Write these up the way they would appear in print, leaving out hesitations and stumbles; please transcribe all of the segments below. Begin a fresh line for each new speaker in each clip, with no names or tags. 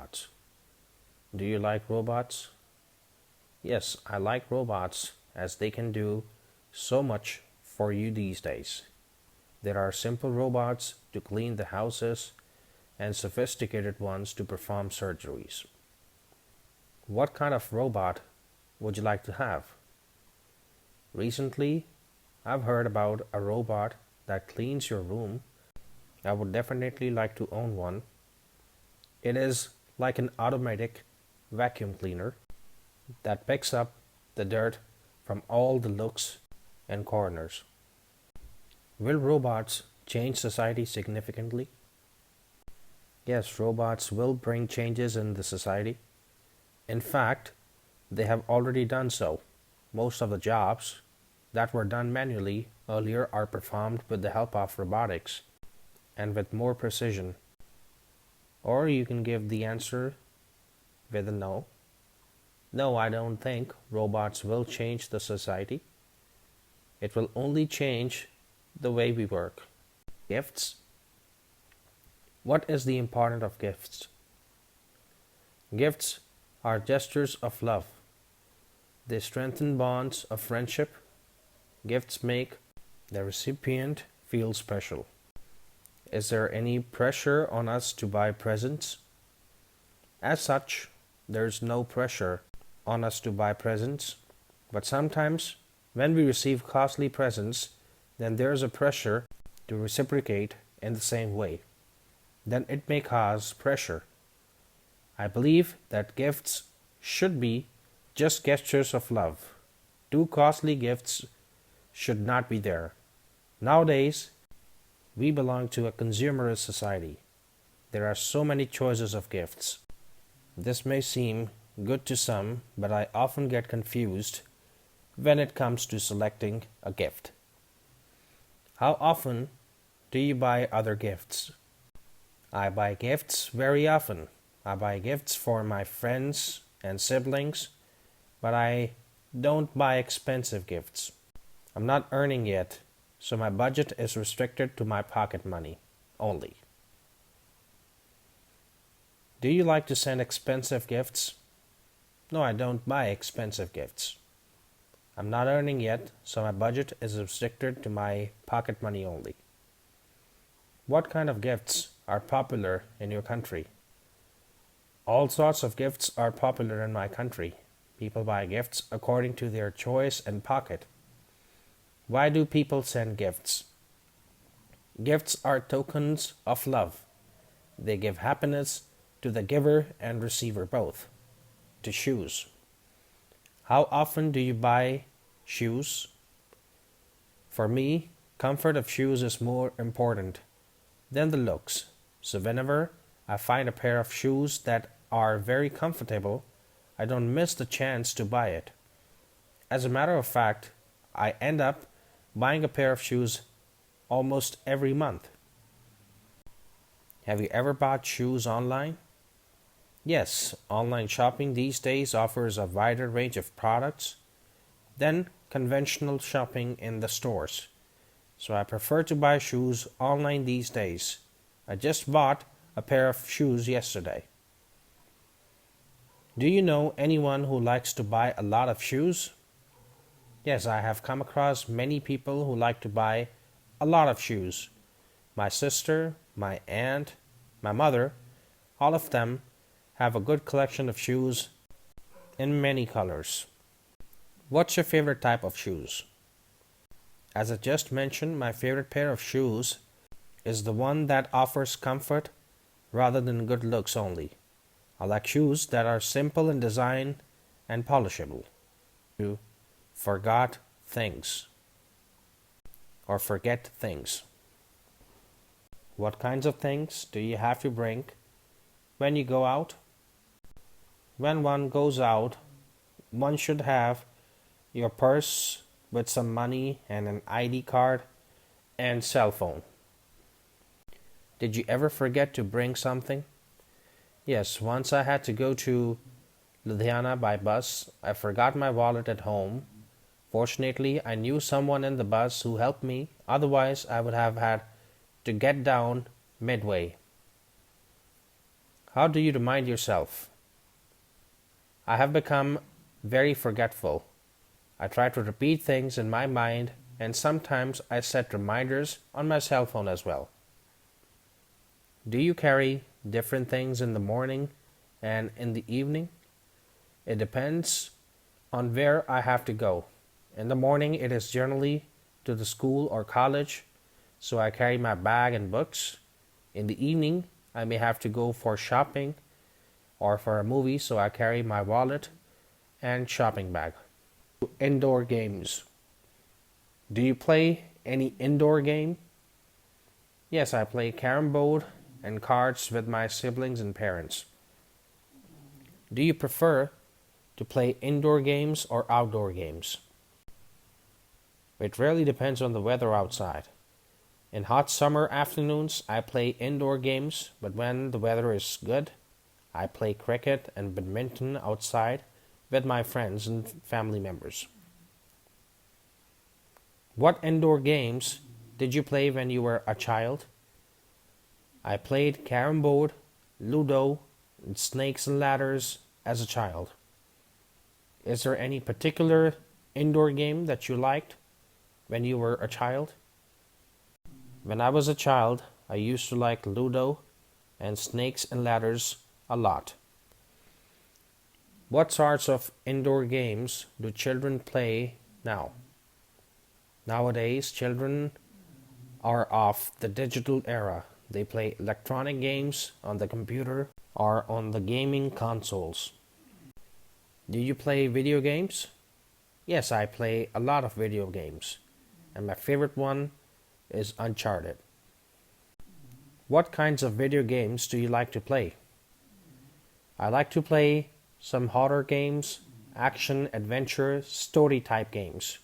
robots. Do you like robots? Yes, I like robots as they can do so much for you these days. There are simple robots to clean the houses and sophisticated ones to perform surgeries. What kind of robot would you like to have? Recently, I've heard about a robot that cleans your room. I would definitely like to own one. It is like an automatic vacuum cleaner that picks up the dirt from all the nooks and corners. Will robots change society significantly? Yes, robots will bring changes in the society. In fact, they have already done so. Most of the jobs that were done manually earlier are performed with the help of robotics and with more precision. Or you can give the answer with a no. No, I don't think robots will change the society. It will only change the way we work. Gifts. What is the importance of gifts? Gifts are gestures of love. They strengthen bonds of friendship. Gifts make the recipient feel special. Is there any pressure on us to buy presents? As such, there's no pressure on us to buy presents, but sometimes when we receive costly presents, then there's a pressure to reciprocate in the same way. Then it may cause pressure. I believe that gifts should be just gestures of love. Too costly gifts should not be there. Nowadays, we belong to a consumerist society. There are so many choices of gifts. This may seem good to some, but I often get confused when it comes to selecting a gift. How often do you buy other gifts? I buy gifts very often. I buy gifts for my friends and siblings, but I don't buy expensive gifts. I'm not earning yet, so my budget is restricted to my pocket money only. Do you like to send expensive gifts? No, I don't buy expensive gifts. I'm not earning yet, so my budget is restricted to my pocket money only. What kind of gifts are popular in your country? All sorts of gifts are popular in my country. People buy gifts according to their choice and pocket. Why do people send gifts? Gifts are tokens of love. They give happiness to the giver and receiver both. To shoes. How often do you buy shoes? For me, comfort of shoes is more important than the looks. So whenever I find a pair of shoes that are very comfortable, I don't miss the chance to buy it. As a matter of fact, I end up buying a pair of shoes almost every month. Have you ever bought shoes online? Yes, online shopping these days offers a wider range of products than conventional shopping in the stores. So I prefer to buy shoes online these days. I just bought a pair of shoes yesterday. Do you know anyone who likes to buy a lot of shoes? Yes, I have come across many people who like to buy a lot of shoes. My sister, my aunt, my mother, all of them have a good collection of shoes in many colors. What's your favorite type of shoes? As I just mentioned, my favorite pair of shoes is the one that offers comfort rather than good looks only. I like shoes that are simple in design and polishable. You forgot things or forget things. What kinds of things do you have to bring when you go out? When one goes out, one should have your purse with some money and an ID card and cell phone. Did you ever forget to bring something? Yes, once I had to go to Ludhiana by bus. I forgot my wallet at home. Fortunately, I knew someone in the bus who helped me, otherwise I would have had to get down midway. How do you remind yourself? I have become very forgetful. I try to repeat things in my mind, and sometimes I set reminders on my cell phone as well. Do you carry different things in the morning and in the evening? It depends on where I have to go. In the morning, it is generally to the school or college, so I carry my bag and books. In the evening, I may have to go for shopping or for a movie, so I carry my wallet and shopping bag. Indoor games. Do you play any indoor game? Yes, I play carom board and cards with my siblings and parents. Do you prefer to play indoor games or outdoor games? It really depends on the weather outside. In hot summer afternoons, I play indoor games, but when the weather is good, I play cricket and badminton outside with my friends and family members. What indoor games did you play when you were a child? I played carom board, ludo, and snakes and ladders as a child. Is there any particular indoor game that you liked when you were a child? When I was a child, I used to like ludo and snakes and ladders a lot. What sorts of indoor games do children play now? Nowadays, children are of the digital era. They play electronic games on the computer or on the gaming consoles. Do you play video games? Yes, I play a lot of video games, and my favorite one is Uncharted. What kinds of video games do you like to play? I like to play some horror games, action, adventure, story type games.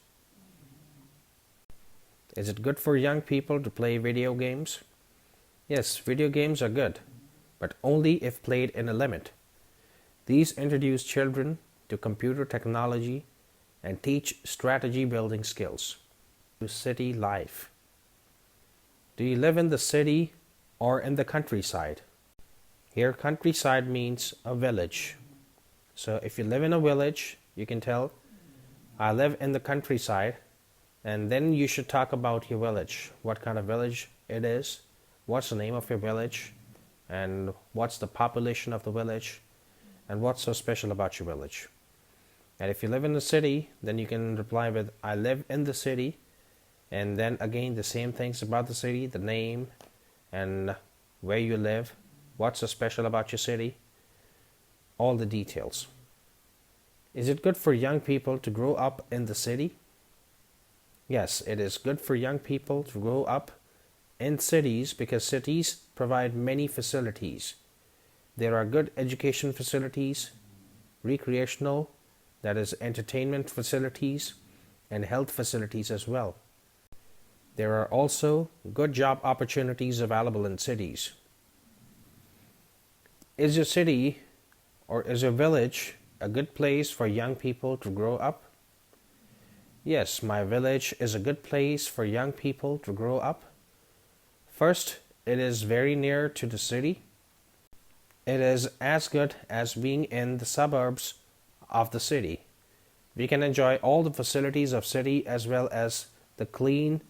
Is it good for young people to play video games? Yes, video games are good, but only if played in a limit. These introduce children to computer technology and teach strategy building skills. To city life. Do you live in the city or in the countryside? Here, countryside means a village. So if you live in a village, you can tell, I live in the countryside, and then you should talk about your village. What kind of village it is, what's the name of your village, and what's the population of the village, and what's so special about your village. And if you live in the city, then you can reply with, I live in the city, and then again the same things about the city, the name, and where you live, what's so special about your city, all the details. Is it good for young people to grow up in the city? Yes, it is good for young people to grow up in cities because cities provide many facilities. There are good education facilities, recreational, that is entertainment facilities, and health facilities as well. There are also good job opportunities available in cities. Is your city or is your village a good place for young people to grow up? Yes, my village is a good place for young people to grow up. First, it is very near to the city. It is as good as being in the suburbs of the city. We can enjoy all the facilities of city as well as the clean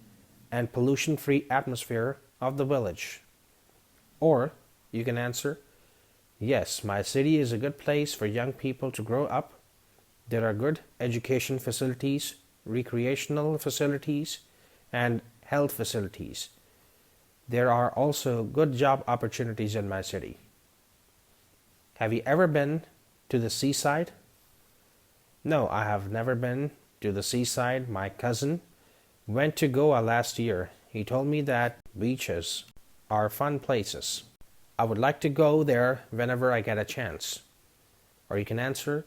and pollution-free atmosphere of the village. Or you can answer, yes, my city is a good place for young people to grow up. There are good education facilities, recreational facilities, and health facilities. There are also good job opportunities in my city. Have you ever been to the seaside? No, I have never been to the seaside. My cousin went to Goa last year. He told me that beaches are fun places. I would like to go there whenever I get a chance. Or you can answer,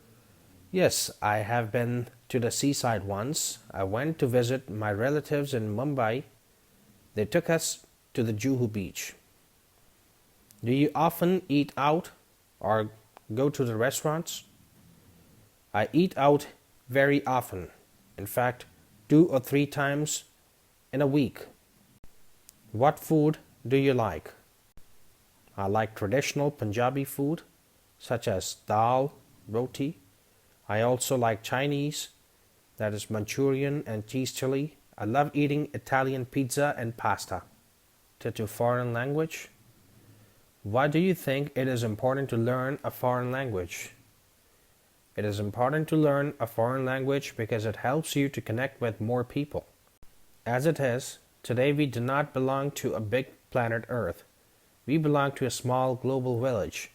yes, I have been to the seaside once. I went to visit my relatives in Mumbai. They took us to the Juhu beach. Do you often eat out or go to the restaurants? I eat out very often. In fact, 2 or 3 times in a week. What food do you like? I like traditional Punjabi food such as dal, roti. I also like Chinese, that is Manchurian and cheese chili. I love eating Italian pizza and pasta. To foreign language. Why do you think it is important to learn a foreign language? It is important to learn a foreign language because it helps you to connect with more people. As it is, today we do not belong to a big planet Earth. We belong to a small global village.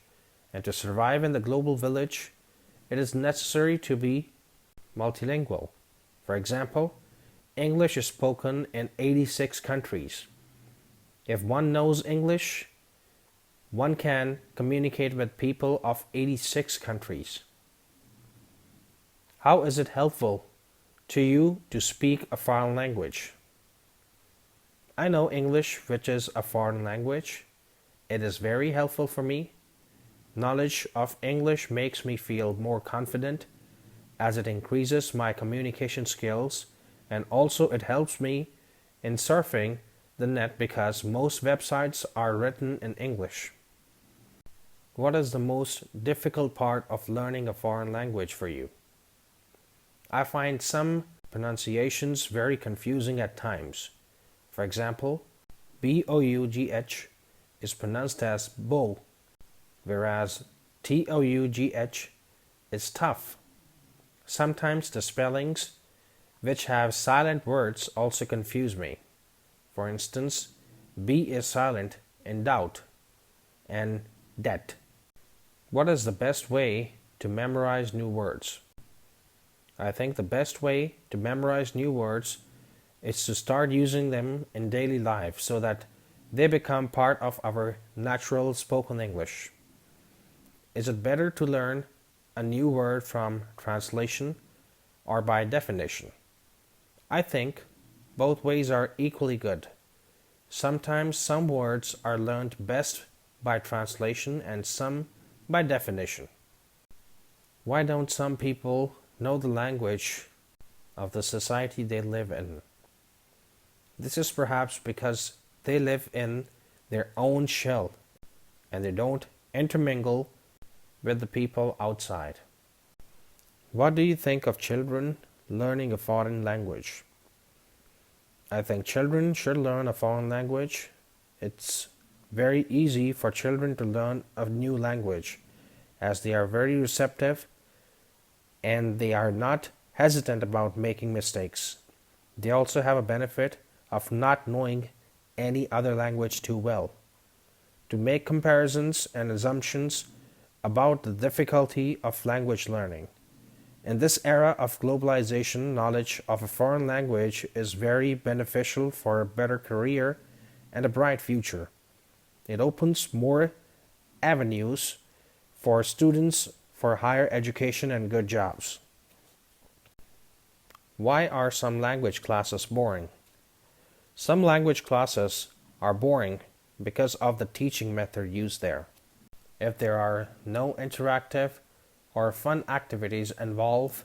And to survive in the global village, it is necessary to be multilingual. For example, English is spoken in 86 countries. If one knows English, one can communicate with people of 86 countries. How is it helpful to you to speak a foreign language? I know English, which is a foreign language. It is very helpful for me. Knowledge of English makes me feel more confident as it increases my communication skills, and also it helps me in surfing the net because most websites are written in English. What is the most difficult part of learning a foreign language for you? I find some pronunciations very confusing at times. For example, bough is pronounced as bow, whereas tough is tough. Sometimes the spellings, which have silent words, also confuse me. For instance, B is silent in doubt and debt. What is the best way to memorize new words? I think the best way to memorize new words is to start using them in daily life so that they become part of our natural spoken English. Is it better to learn a new word from translation or by definition? I think both ways are equally good. Sometimes some words are learned best by translation and some by definition. Why don't some people know the language of the society they live in? This is perhaps because they live in their own shell and they don't intermingle with the people outside. What do you think of children learning a foreign language? I think children should learn a foreign language. It's very easy for children to learn a new language as they are very receptive and they are not hesitant about making mistakes. They also have a benefit of not knowing any other language too well. To make comparisons and assumptions about the difficulty of language learning. In this era of globalization, knowledge of a foreign language is very beneficial for a better career and a bright future. It opens more avenues for students for higher education and good jobs. Why are some language classes boring? Some language classes are boring because of the teaching method used there. If there are no interactive or fun activities involved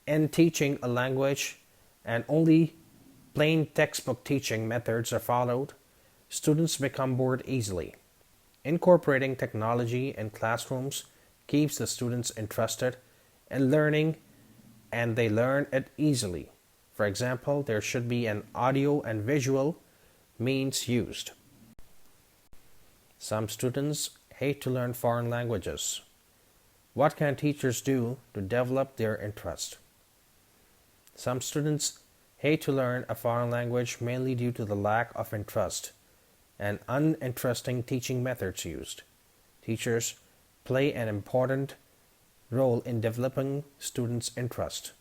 in teaching a language and only plain textbook teaching methods are followed, students become bored easily. Incorporating technology in classrooms keeps the students interested in learning and they learn it easily. For example, there should be an audio and visual means used. Some students hate to learn foreign languages. What can teachers do to develop their interest? Some students hate to learn a foreign language mainly due to the lack of interest and uninteresting teaching methods used. Teachers play an important role in developing students' interest.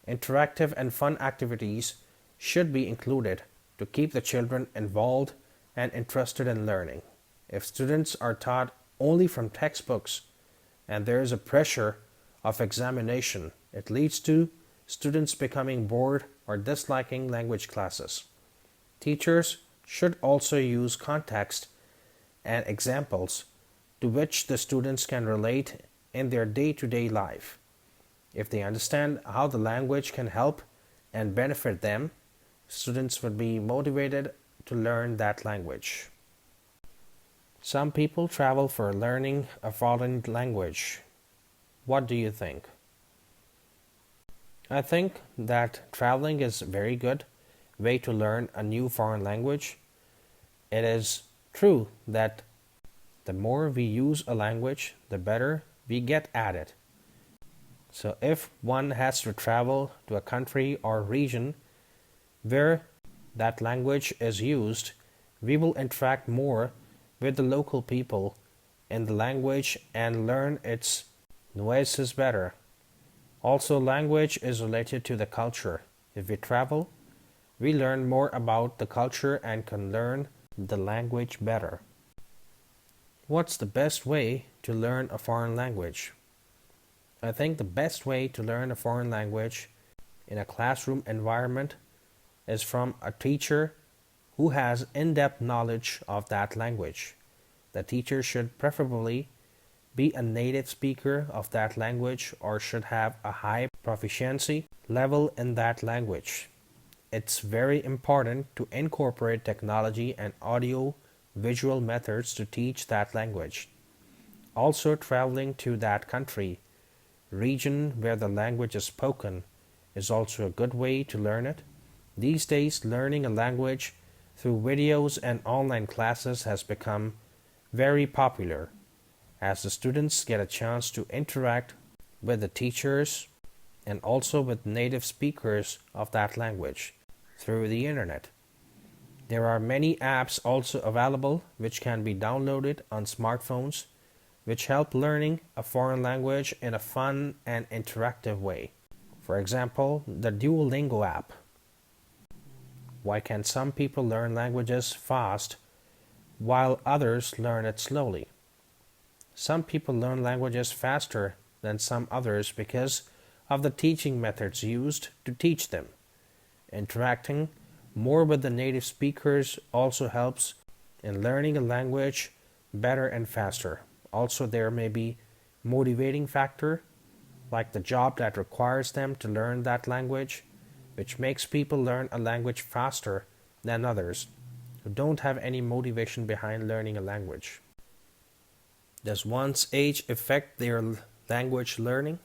Interactive and fun activities should be included to keep the children involved and interested in learning. If students are taught only from textbooks and there is a pressure of examination, it leads to students becoming bored or disliking language classes. Teachers should also use context and examples to which the students can relate in their day-to-day life. If they understand how the language can help and benefit them, students would be motivated to learn that language. Some people travel for learning a foreign language. What do you think? I think that traveling is a very good way to learn a new foreign language. It is true that the more we use a language, the better we get at it. So if one has to travel to a country or region where that language is used, we will interact more with the local people in the language and learn its nuances better. Also, language is related to the culture. If we travel, we learn more about the culture and can learn the language better. What's the best way to learn a foreign language? I think the best way to learn a foreign language in a classroom environment is from a teacher who has in-depth knowledge of that language. The teacher should preferably be a native speaker of that language or should have a high proficiency level in that language. It's very important to incorporate technology and audio visual methods to teach that language. Also, traveling to that country, region where the language is spoken is also a good way to learn it. These days, learning a language through videos and online classes has become very popular as the students get a chance to interact with the teachers and also with native speakers of that language through the internet. There are many apps also available which can be downloaded on smartphones which help learning a foreign language in a fun and interactive way. For example, the Duolingo app. Why can some people learn languages fast while others learn it slowly? Some people learn languages faster than some others because of the teaching methods used to teach them. Interacting more with the native speakers also helps in learning a language better and faster. Also, there may be motivating factor like the job that requires them to learn that language, which makes people learn a language faster than others who don't have any motivation behind learning a language. Does one's age affect their language learning?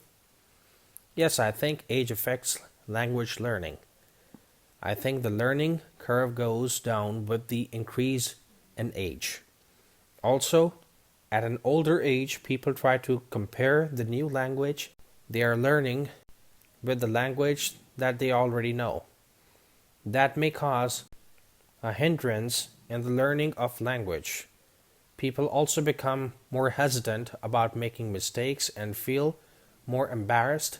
Yes, I think age affects language learning. I think the learning curve goes down with the increase in age. Also, at an older age, people try to compare the new language they are learning with the language that they already know. That may cause a hindrance in the learning of language. People also become more hesitant about making mistakes and feel more embarrassed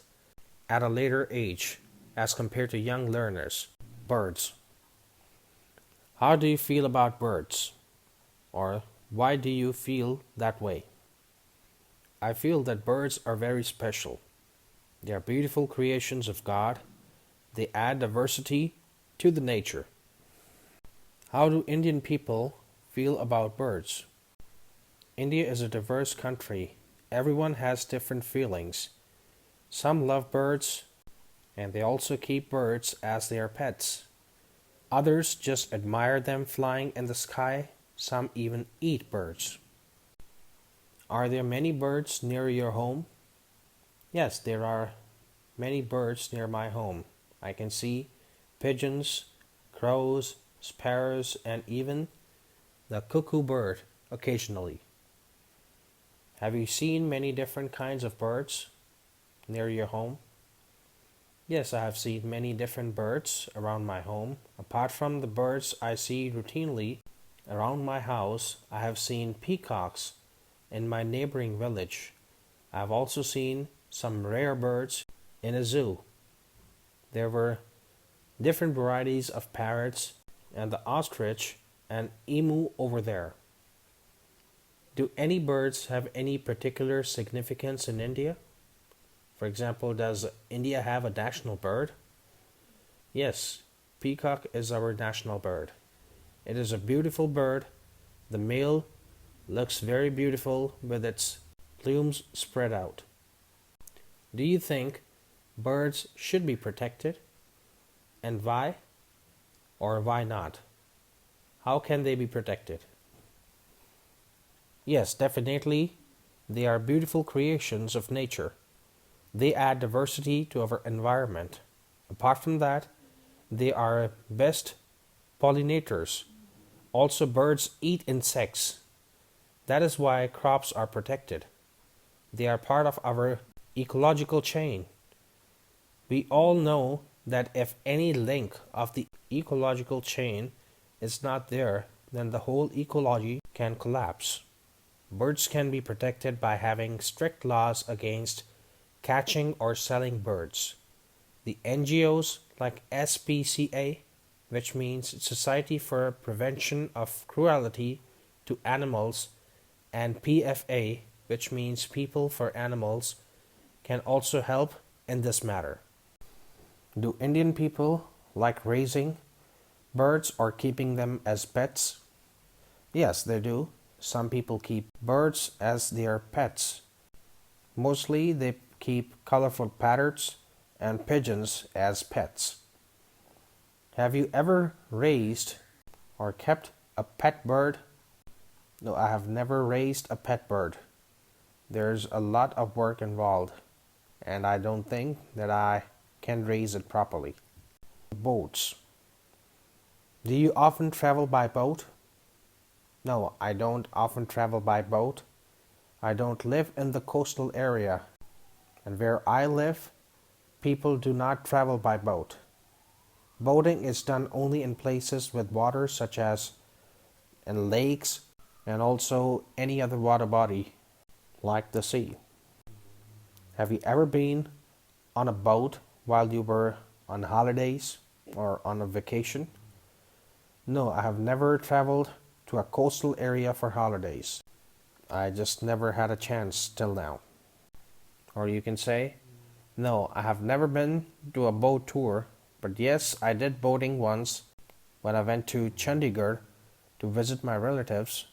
at a later age as compared to young learners. Birds. How do you feel about birds? Or why do you feel that way? I feel that birds are very special. They are beautiful creations of God. They add diversity to the nature. How do Indian people feel about birds? India is a diverse country. Everyone has different feelings. Some love birds, and they also keep birds as their pets. Others just admire them flying in the sky. Some even eat birds. Are there many birds near your home? Yes, there are many birds near my home. I can see pigeons, crows, sparrows, and even the cuckoo bird occasionally. Have you seen many different kinds of birds near your home? Yes, I have seen many different birds around my home. Apart from the birds I see routinely around my house, I have seen peacocks in my neighboring village. I have also seen some rare birds in a zoo. There were different varieties of parrots and the ostrich and emu over there. Do any birds have any particular significance in India? For example, does India have a national bird? Yes, peacock is our national bird. It is a beautiful bird. The male looks very beautiful with its plumes spread out. Do you think birds should be protected? And why? Or why not? How can they be protected? Yes, definitely, they are beautiful creations of nature. They add diversity to our environment. Apart from that, they are best pollinators. Also, birds eat insects. That is why crops are protected. They are part of our ecological chain. We all know that if any link of the ecological chain is not there, then the whole ecology can collapse. Birds can be protected by having strict laws against catching or selling birds. The NGOs like SPCA, which means Society for Prevention of Cruelty to Animals, and PFA, which means People for Animals, can also help in this matter. Do Indian people like raising birds or keeping them as pets? Yes, they do. Some people keep birds as their pets. Mostly they keep colorful parrots and pigeons as pets. Have you ever raised or kept a pet bird? No, I have never raised a pet bird. There's a lot of work involved, and I don't think that I can raise it properly. Boats. Do you often travel by boat? No, I don't often travel by boat. I don't live in the coastal area, and where I live, people do not travel by boat. Boating is done only in places with water, such as in lakes and also any other water body like the sea. Have you ever been on a boat while you were on holidays or on a vacation? No, I have never traveled to a coastal area for holidays. I just never had a chance till now. Or you can say, no, I have never been to a boat tour, but yes, I did boating once when I went to Chandigarh to visit my relatives.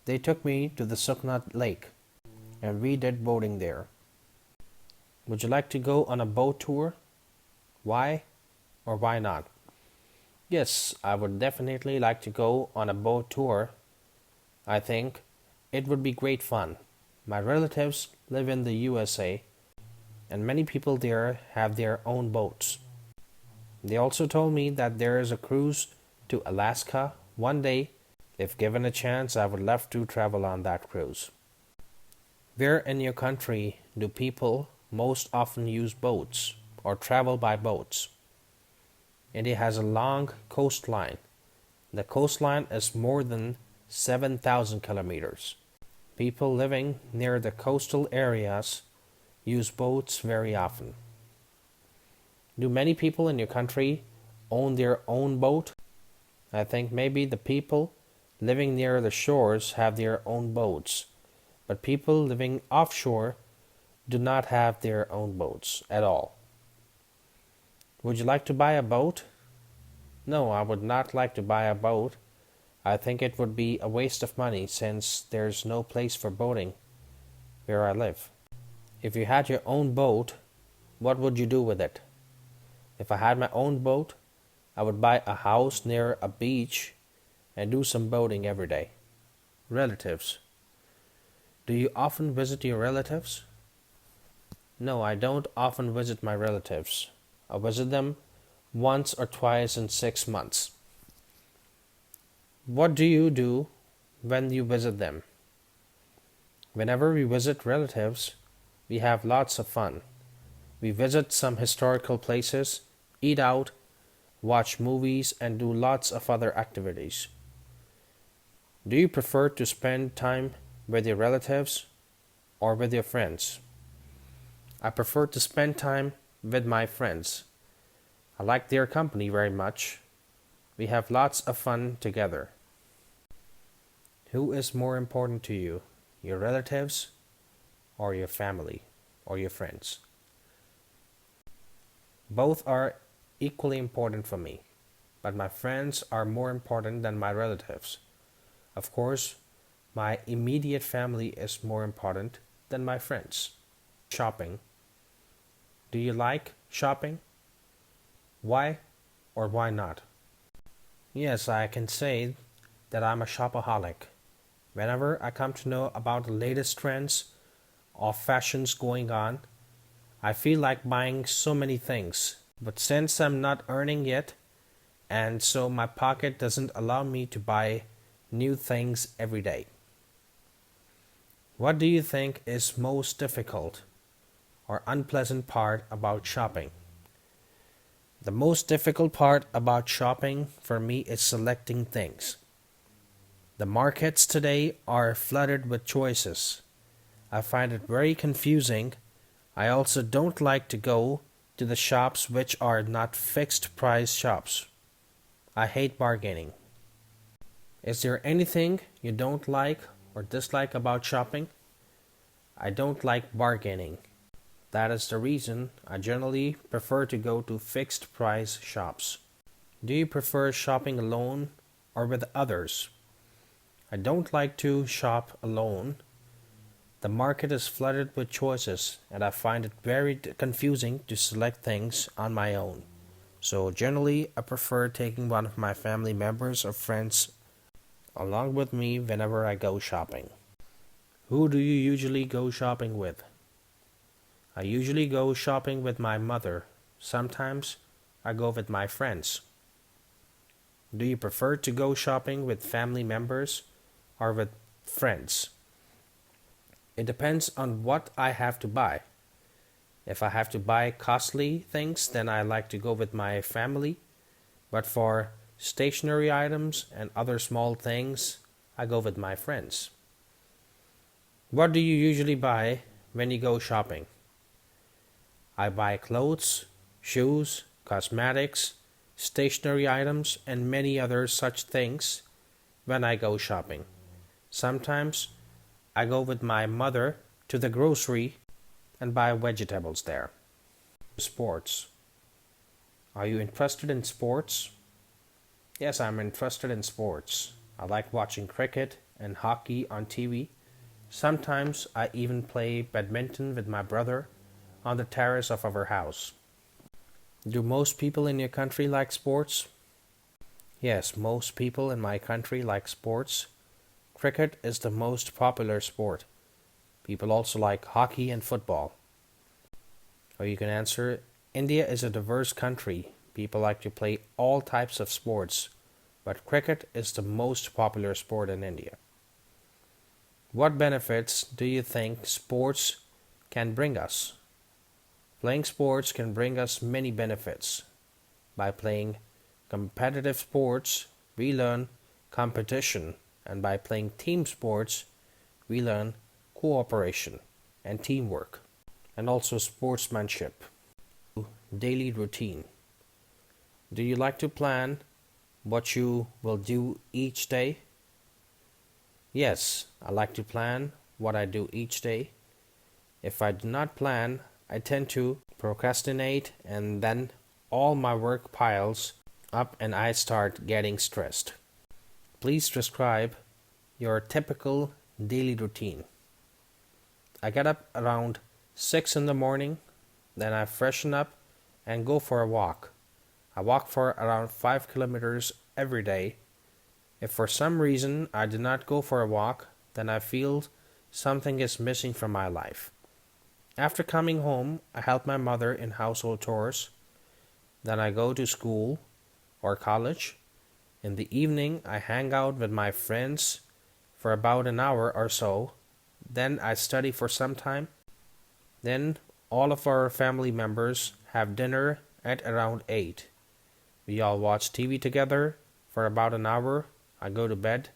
They took me to the Sukna lake and we did boating there. Would you like to go on a boat tour? Why or why not? Yes, I would definitely like to go on a boat tour. I think it would be great fun. My relatives live in the USA, and many people there have their own boats. They also told me that there is a cruise to Alaska one day. If given a chance, I would love to travel on that cruise. Where in your country do people most often use boats or travel by boats? India has a long coastline. The coastline is more than 7,000 kilometers. People living near the coastal areas use boats very often. Do many people in your country own their own boat? I think maybe the people living near the shores have their own boats, but people living offshore do not have their own boats at all. Would you like to buy a boat? No, I would not like to buy a boat. I think it would be a waste of money since there's no place for boating where I live. If you had your own boat, what would you do with it? If I had my own boat, I would buy a house near a beach and do some boating every day. Relatives. Do you often visit your relatives? No, I don't often visit my relatives. I visit them once or twice in 6 months. What do you do when you visit them? Whenever we visit relatives, we have lots of fun. We visit some historical places, eat out, watch movies, and do lots of other activities. Do you prefer to spend time with your relatives or with your friends? I prefer to spend time with my friends. I like their company very much. We have lots of fun together. Who is more important to you, your relatives or your family or your friends? Both are equally important for me, but my friends are more important than my relatives. Of course, my immediate family is more important than my friends. Shopping. Do you like shopping? Why or why not? Yes, I can say that I'm a shopaholic. Whenever I come to know about the latest trends or fashions going on, I feel like buying so many things. But since I'm not earning yet, and so my pocket doesn't allow me to buy new things every day. What do you think is most difficult or unpleasant part about shopping? The most difficult part about shopping for me is selecting things. The markets today are flooded with choices. I find it very confusing. I also don't like to go to the shops which are not fixed price shops. I hate bargaining. Is there anything you don't like or dislike about shopping? I don't like bargaining. That is the reason I generally prefer to go to fixed price shops. Do you prefer shopping alone or with others? I don't like to shop alone. The market is flooded with choices and I find it very confusing to select things on my own. So generally I prefer taking one of my family members or friends along with me whenever I go shopping. Who do you usually go shopping with? I usually go shopping with my mother. Sometimes I go with my friends. Do you prefer to go shopping with family members or with friends? It depends on what I have to buy. If I have to buy costly things, then I like to go with my family. But for stationery items and other small things, I go with my friends. What do you usually buy when you go shopping? I buy clothes, shoes, cosmetics, stationery items, and many other such things when I go shopping. Sometimes I go with my mother to the grocery and buy vegetables there. Sports. Are you interested in sports? Yes, I'm interested in sports. I like watching cricket and hockey on TV. Sometimes I even play badminton with my brother on the terrace of our house. Do most people in your country like sports? Yes, most people in my country like sports. Cricket is the most popular sport. People also like hockey and football. Or you can answer, India is a diverse country. People like to play all types of sports, but cricket is the most popular sport in India. What benefits do you think sports can bring us? Playing sports can bring us many benefits. By playing competitive sports, we learn competition, and by playing team sports, we learn cooperation and teamwork, and also sportsmanship. Daily routine. Do you like to plan what you will do each day? Yes, I like to plan what I do each day. If I do not plan, I tend to procrastinate and then all my work piles up and I start getting stressed. Please describe your typical daily routine. I get up around 6 in the morning, then I freshen up and go for a walk. I walk for around 5 kilometers every day. If for some reason I do not go for a walk, then I feel something is missing from my life. After coming home, I help my mother in household chores. Then I go to school or college. In the evening, I hang out with my friends for about an hour or so. Then I study for some time. Then all of our family members have dinner at around 8. We all watch TV together for about an hour. I go to bed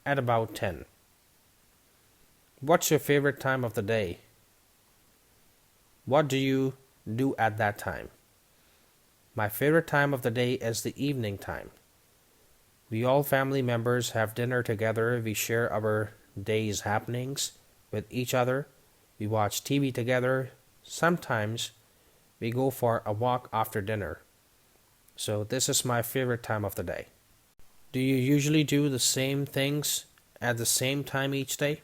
at about 10. What's your favorite time of the day? What do you do at that time? My favorite time of the day is the evening time. We all family members have dinner together. We share our day's happenings with each other. We watch TV together. Sometimes we go for a walk after dinner. So this is my favorite time of the day. Do you usually do the same things at the same time each day?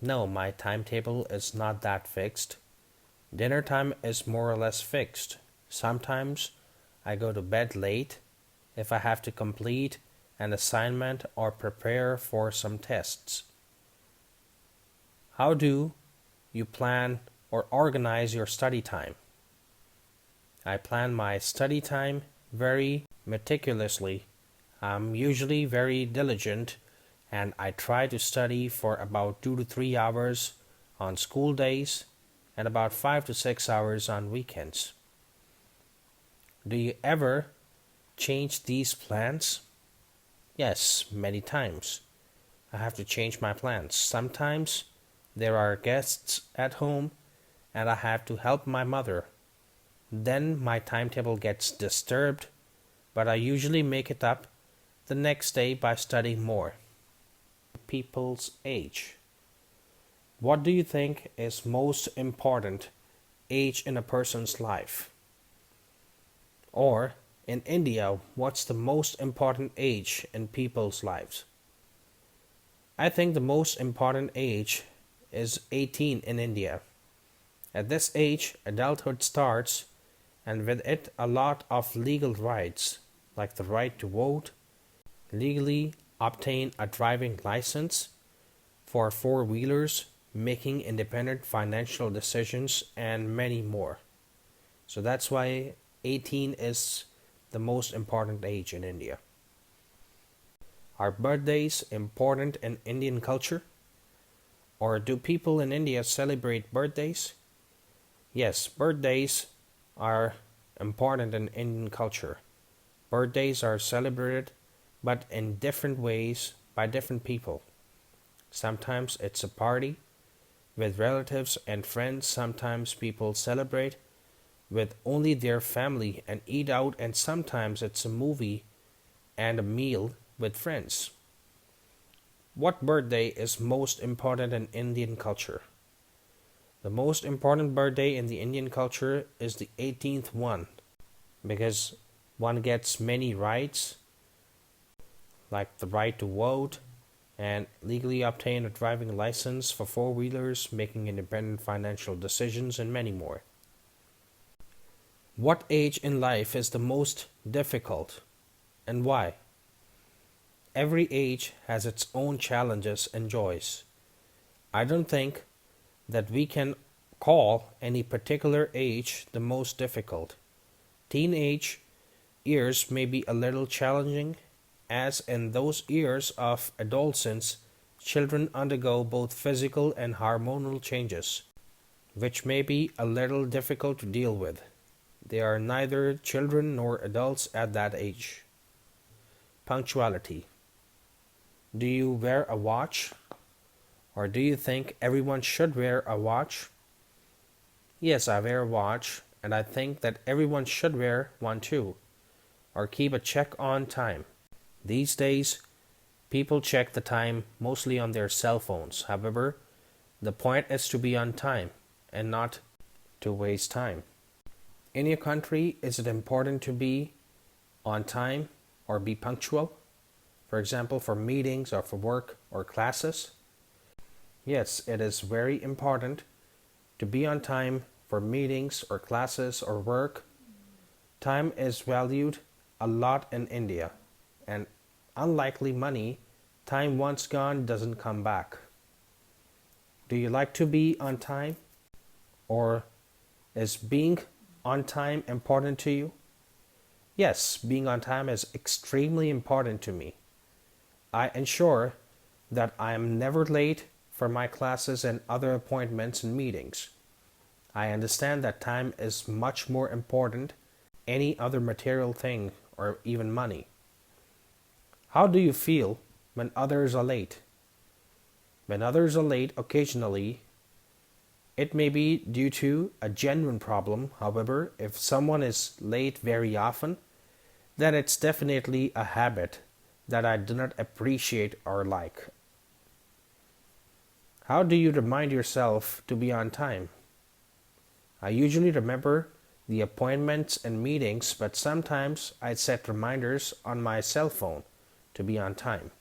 No, my timetable is not that fixed. Dinner time is more or less fixed. Sometimes I go to bed late if I have to complete an assignment or prepare for some tests. How do you plan or organize your study time? I plan my study time very meticulously. I'm usually very diligent and I try to study for about 2 to 3 hours on school days and about 5 to 6 hours on weekends. Do you ever change these plans? Yes, many times. I have to change my plans. Sometimes there are guests at home and I have to help my mother. Then my timetable gets disturbed, but I usually make it up the next day by studying more. People's age. What do you think is most important age in a person's life? Or in India, what's the most important age in people's lives? I think the most important age is 18 in India. At this age, adulthood starts, and with it, a lot of legal rights, like the right to vote, legally obtain a driving license for four-wheelers, making independent financial decisions, and many more. So that's why 18 is the most important age in India. Are birthdays important in Indian culture? Or do people in India celebrate birthdays? Yes, birthdays are important in Indian culture. Birthdays are celebrated, but in different ways by different people. Sometimes it's a party with relatives and friends. Sometimes people celebrate with only their family and eat out, and sometimes it's a movie and a meal with friends. What birthday is most important in Indian culture? The most important birthday in the Indian culture is the 18th one, because one gets many rights, like the right to vote and legally obtain a driving license for four-wheelers, making independent financial decisions, and many more. What age in life is the most difficult, and why? Every age has its own challenges and joys. I don't think that we can call any particular age the most difficult. Teenage years may be a little challenging, as in those years of adolescence, children undergo both physical and hormonal changes, which may be a little difficult to deal with. They are neither children nor adults at that age. Punctuality. Do you wear a watch? Or do you think everyone should wear a watch? Yes, I wear a watch, and I think that everyone should wear one too, or keep a check on time. These days, people check the time mostly on their cell phones. However, the point is to be on time and not to waste time. In your country, is it important to be on time or be punctual? For example, for meetings or for work or classes? Yes, it is very important to be on time for meetings or classes or work. Time is valued a lot in India, and unlikely money, time once gone doesn't come back. Do you like to be on time? Or is being on time important to you? Yes, being on time is extremely important to me. I ensure that I am never late for my classes and other appointments and meetings. I understand that time is much more important than any other material thing or even money. How do you feel when others are late? When others are late occasionally, it may be due to a genuine problem. However, if someone is late very often, then it's definitely a habit that I do not appreciate or like. How do you remind yourself to be on time? I usually remember the appointments and meetings, but sometimes I set reminders on my cell phone to be on time.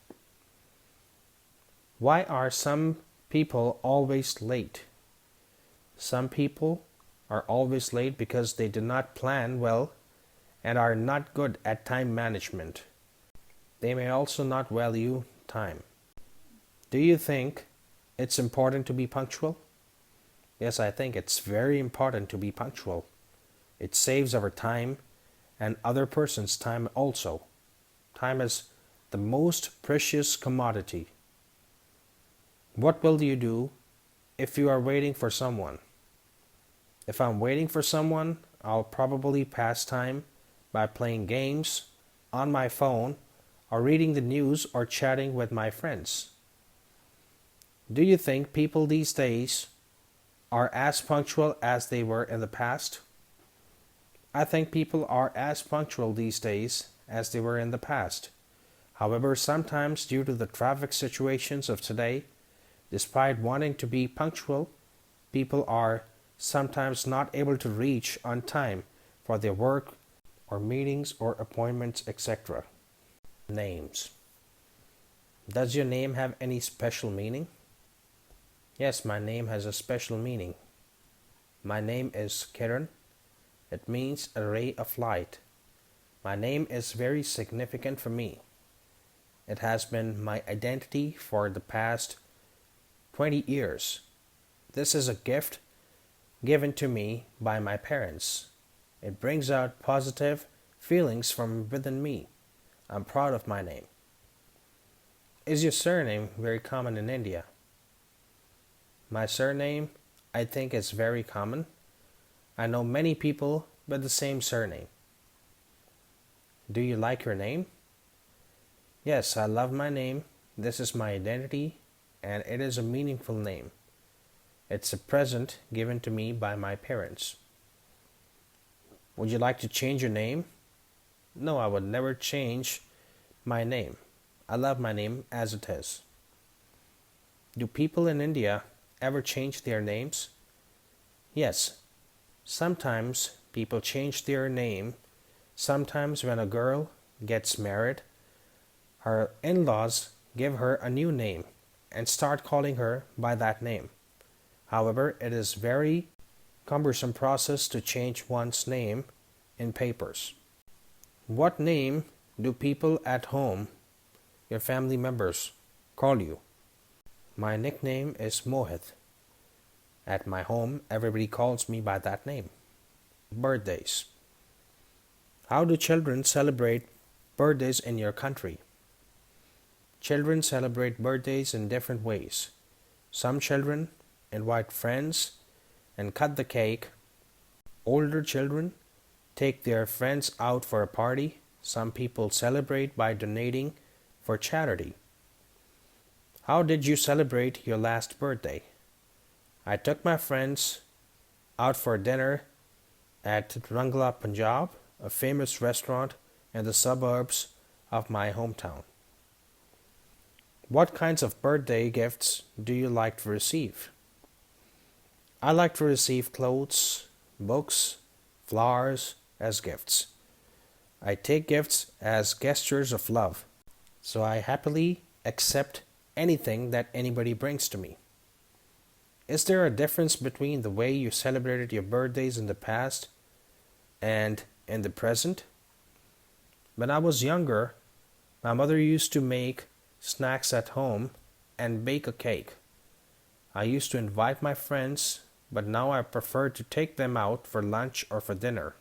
Why are some people always late? Some people are always late because they do not plan well and are not good at time management. They may also not value time. Do you think it's important to be punctual? Yes, I think it's very important to be punctual. It saves our time and other person's time also. Time is the most precious commodity. What will you do if you are waiting for someone? If I'm waiting for someone, I'll probably pass time by playing games on my phone or reading the news or chatting with my friends. Do you think people these days are as punctual as they were in the past? I think people are as punctual these days as they were in the past. However, sometimes due to the traffic situations of today, despite wanting to be punctual, people are sometimes not able to reach on time for their work or meetings or appointments, etc. Names. Does your name have any special meaning? Yes, my name has a special meaning. My name is Kiran. It means a ray of light. My name is very significant for me. It has been my identity for the past 20 years. This is a gift given to me by my parents. It brings out positive feelings from within me. I'm proud of my name. Is your surname very common in India? My surname, I think, is very common. I know many people with the same surname. Do you like your name? Yes, I love my name. This is my identity, and it is a meaningful name. It's a present given to me by my parents. Would you like to change your name? No, I would never change my name. I love my name as it is. Do people in India ever change their names? Yes. Sometimes people change their name. Sometimes when a girl gets married, her in-laws give her a new name and start calling her by that name. However, it is very cumbersome process to change one's name in papers. What name do people at home, your family members, call you? My nickname is Mohit. At my home, everybody calls me by that name. Birthdays. How do children celebrate birthdays in your country? Children celebrate birthdays in different ways. Some children invite friends and cut the cake. Older children take their friends out for a party. Some people celebrate by donating for charity. How did you celebrate your last birthday? I took my friends out for dinner at Rangla, Punjab, a famous restaurant in the suburbs of my hometown. What kinds of birthday gifts do you like to receive? I like to receive clothes, books, flowers as gifts. I take gifts as gestures of love, so I happily accept anything that anybody brings to me. Is there a difference between the way you celebrated your birthdays in the past and in the present? When I was younger, my mother used to make snacks at home and bake a cake. I used to invite my friends, but now I prefer to take them out for lunch or for dinner.